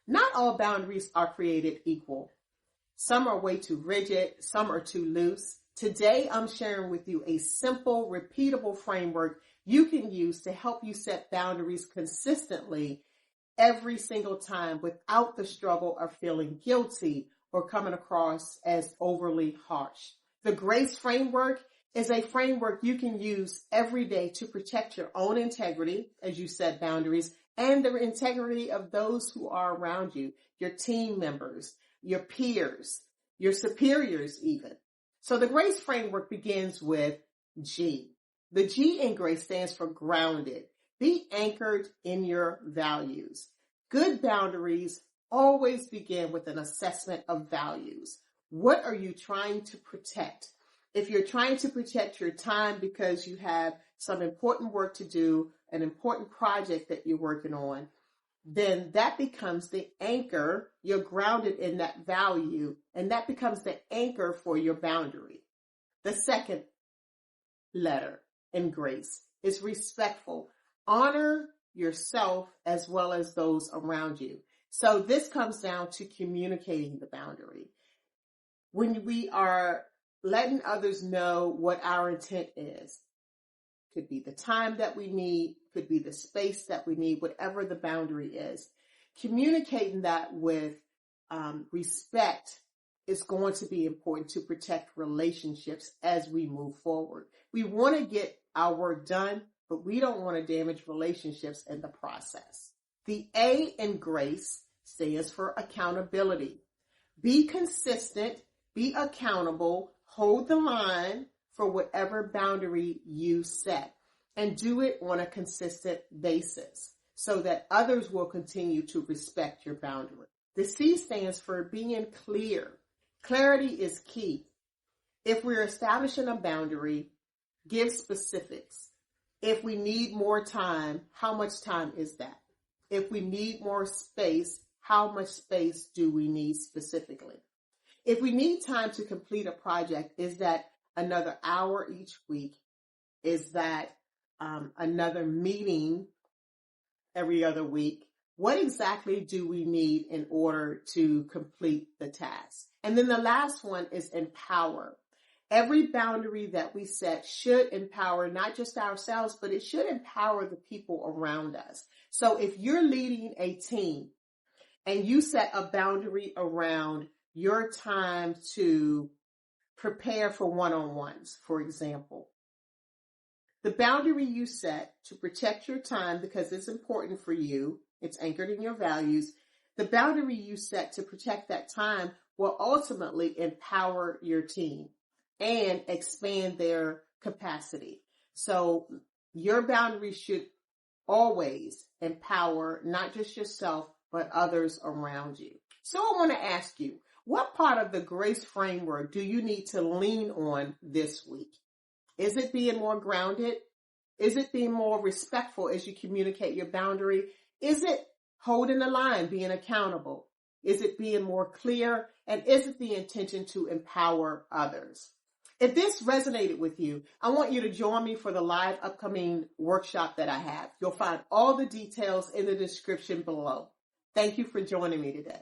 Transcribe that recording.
Not all boundaries are created equal. Some are way too rigid, some are too loose. Today, I'm sharing with you a simple, repeatable framework you can use to help you set boundaries consistently every single time without the struggle of feeling guilty or coming across as overly harsh. The GRACE framework is a framework you can use every day to protect your own integrity as you set boundaries and the integrity of those who are around you, your team members, your peers, your superiors even. So the GRACE framework begins with G. The G in GRACE stands for grounded. Be anchored in your values. Good boundaries always begin with an assessment of values. What are you trying to protect? If you're trying to protect your time because you have some important work to do, an important project that you're working on, then that becomes the anchor. You're grounded in that value, and that becomes the anchor for your boundary. The second letter in GRACE is respectful. Honor yourself as well as those around you. So this comes down to communicating the boundary. When we are letting others know what our intent is, could be the time that we need, could be the space that we need, whatever the boundary is. Communicating that with respect is going to be important to protect relationships as we move forward. We want to get our work done, but we don't want to damage relationships in the process. The A in GRACE stands for accountability. Be consistent, be accountable, hold the line for whatever boundary you set, and do it on a consistent basis so that others will continue to respect your boundary. The C stands for being clear. Clarity is key. If we're establishing a boundary, give specifics. If we need more time, how much time is that? If we need more space, how much space do we need specifically? If we need time to complete a project, is that another hour each week? Is that another meeting every other week? What exactly do we need in order to complete the task? And then the last one is empower. Every boundary that we set should empower not just ourselves, but it should empower the people around us. So if you're leading a team and you set a boundary around your time to prepare for one-on-ones, for example, the boundary you set to protect your time because it's important for you, it's anchored in your values, the boundary you set to protect that time will ultimately empower your team and expand their capacity. So your boundaries should always empower not just yourself, but others around you. So I want to ask you, what part of the GRACE framework do you need to lean on this week? Is it being more grounded? Is it being more respectful as you communicate your boundary? Is it holding the line, being accountable? Is it being more clear? And is it the intention to empower others? If this resonated with you, I want you to join me for the live upcoming workshop that I have. You'll find all the details in the description below. Thank you for joining me today.